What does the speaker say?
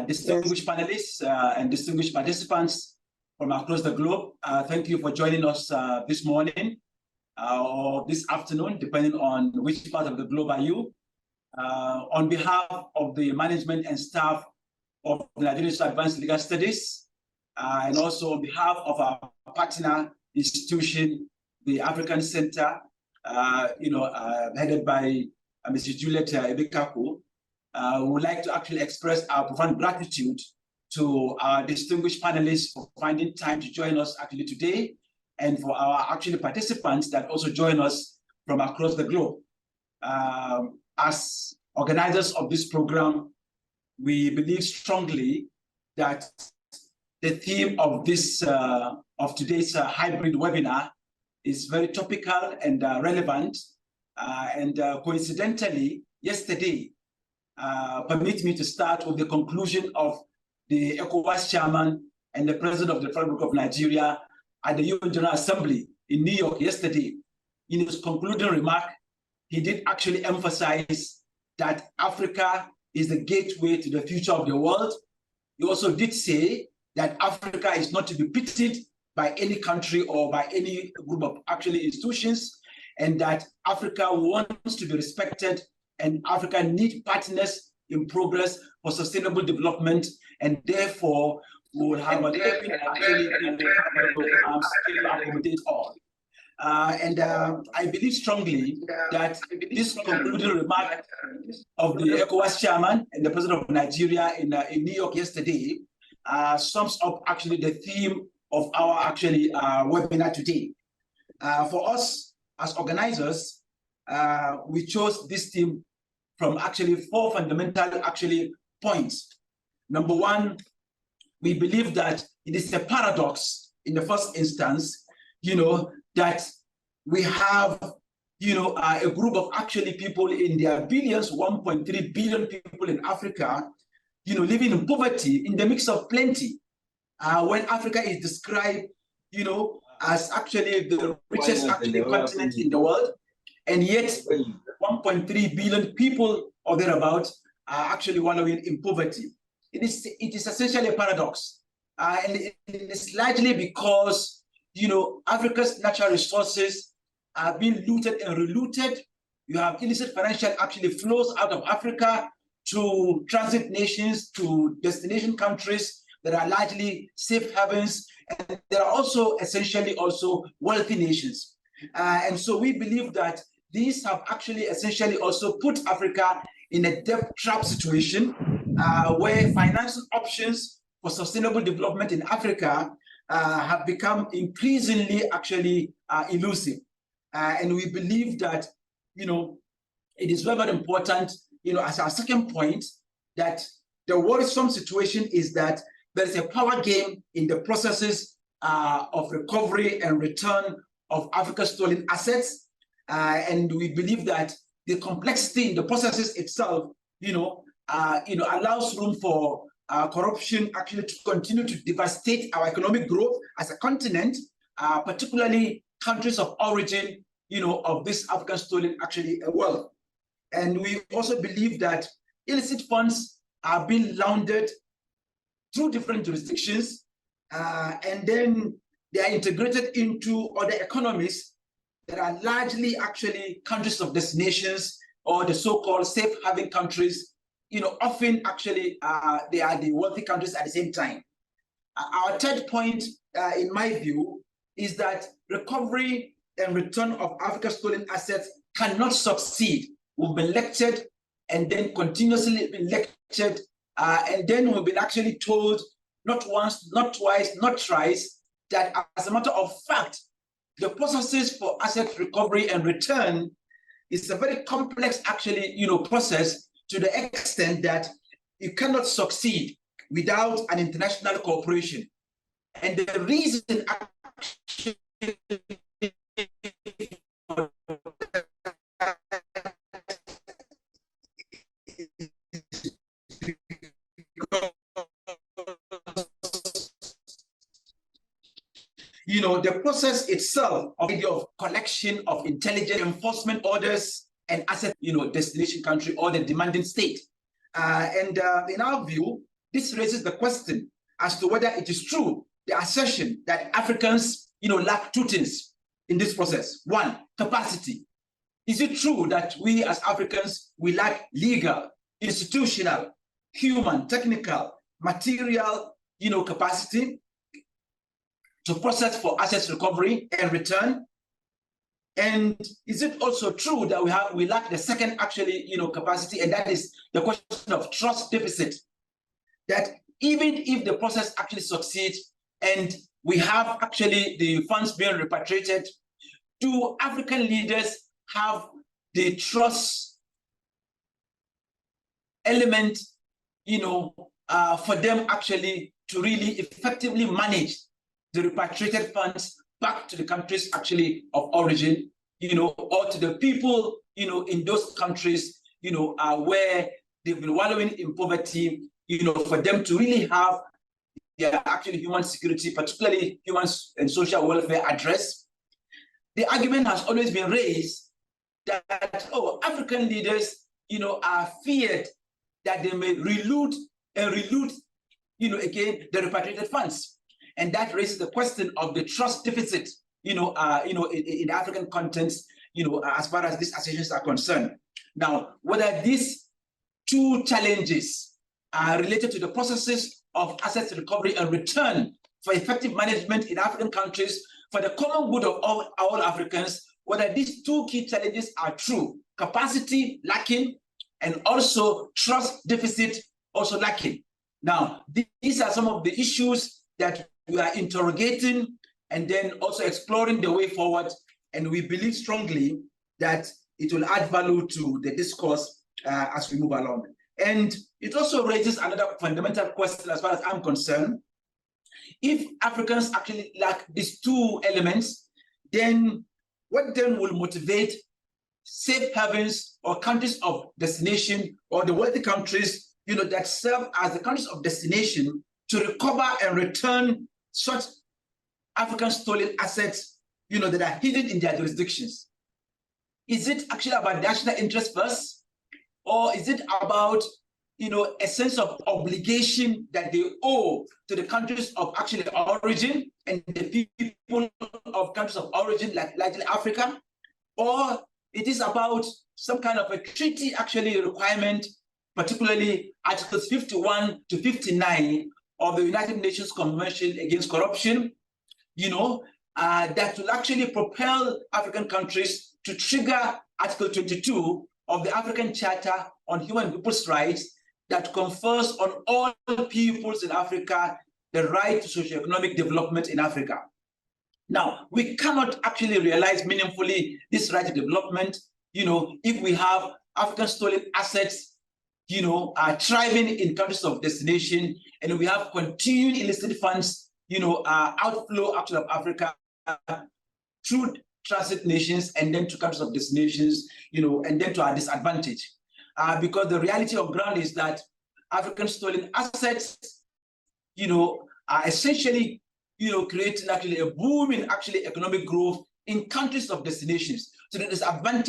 distinguished panelists and distinguished participants from across the globe. Thank you for joining us this morning or this afternoon, depending on which part of the globe are you. On behalf of the management and staff of the Nigerian Advanced Legal Studies, and also on behalf of our partner institution, the African Center, headed by Mrs. Juliet Ebekaku, we would like to actually express our profound gratitude to our distinguished panelists for finding time to join us actually today, and for our actually participants that also join us from across the globe. As organizers of this program, we believe strongly that the theme of this of today's hybrid webinar is very topical and relevant. Coincidentally, yesterday, permit me to start with the conclusion of the ECOWAS chairman and the president of the Federal Republic of Nigeria at the UN General Assembly in New York yesterday. In his concluding remark, he did actually emphasize that Africa is the gateway to the future of the world. He also did say that Africa is not to be pitied by any country or by any group of actually institutions, and that Africa wants to be respected, and Africa needs partners in progress for sustainable development, and therefore we will have an open programs to accommodate all. I believe strongly that this concluding remark of the ECOWAS chairman and the president of Nigeria in New York yesterday sums up actually the theme of our actually webinar today. For us as organizers, we chose this theme from actually 4 fundamental actually points. Number one, we believe that it is a paradox in the first instance, that we have, a group of actually people in their billions, 1.3 billion people in Africa, living in poverty in the midst of plenty. When Africa is described, as actually the richest actually continent in the world, and yet 1.3 billion people or thereabouts are actually wallowing in poverty. It is essentially a paradox, and it is largely because Africa's natural resources are being looted and relooted. You have illicit financial actually flows out of Africa to transit nations, to destination countries that are largely safe havens, and there are also essentially also wealthy nations. And so we believe that these have actually essentially also put Africa in a debt trap situation where financial options for sustainable development in Africa have become increasingly actually elusive. And we believe that, it is very, very important, as our second point, that the worrisome situation is that there is a power game in the processes of recovery and return of Africa's stolen assets. And we believe that the complexity in the processes itself, allows room for corruption actually to continue to devastate our economic growth as a continent, particularly countries of origin, of this African stolen actually wealth. And we also believe that illicit funds are being laundered through different jurisdictions, and then they are integrated into other economies that are largely actually countries of destinations or the so-called safe haven countries. Often actually they are the wealthy countries at the same time. Our third point, in my view, is that recovery and return of Africa's stolen assets cannot succeed. We've been lectured and then continuously been lectured, and then we've been actually told not once, not twice, not thrice, that as a matter of fact, the processes for asset recovery and return is a very complex actually, process, to the extent that you cannot succeed without an international cooperation. And the reason actually the process itself of collection of intelligence, enforcement orders, and asset, destination country or the demanding state. In our view, this raises the question as to whether it is true, the assertion that Africans, lack two things in this process. One, capacity. Is it true that we as Africans, we lack legal, institutional, human, technical, material, capacity to process for assets recovery and return? And is it also true that we lack the second capacity, and that is the question of trust deficit? That even if the process actually succeeds and we have actually the funds being repatriated, do African leaders have the trust element, for them actually to really effectively manage the repatriated funds back to the countries actually of origin, or to the people, in those countries, where they've been wallowing in poverty, for them to really have their actually human security, particularly human and social welfare addressed? The argument has always been raised that, African leaders, are feared that they may reloot again, the repatriated funds. And that raises the question of the trust deficit, in the African contents, as far as these assertions are concerned. Now, whether these two challenges are related to the processes of assets recovery and return for effective management in African countries for the common good of all Africans, whether these two key challenges are true, capacity lacking and also trust deficit also lacking. Now, these are some of the issues that we are interrogating and then also exploring the way forward. And we believe strongly that it will add value to the discourse as we move along. And it also raises another fundamental question as far as I'm concerned. If Africans actually lack these two elements, then what then will motivate safe havens or countries of destination or the wealthy countries, that serve as the countries of destination to recover and return such African stolen assets, that are hidden in their jurisdictions? Is it actually about national interest first? Or is it about, a sense of obligation that they owe to the countries of actually origin and the people of countries of origin, like Africa? Or it is about some kind of a treaty actually requirement, particularly Articles 51 to 59 of the United Nations Convention Against Corruption, that will actually propel African countries to trigger Article 22 of the African Charter on Human and People's Rights, that confers on all peoples in Africa the right to socio-economic development in Africa. Now, we cannot actually realize meaningfully this right to development, if we have African stolen assets, thriving in countries of destination, and we have continuing illicit funds, outflow out of Africa through transit nations and then to countries of destinations, and then to our disadvantage. Because the reality of ground is that African stolen assets, are essentially, creating actually a boom in actually economic growth in countries of destinations. So the disadvantage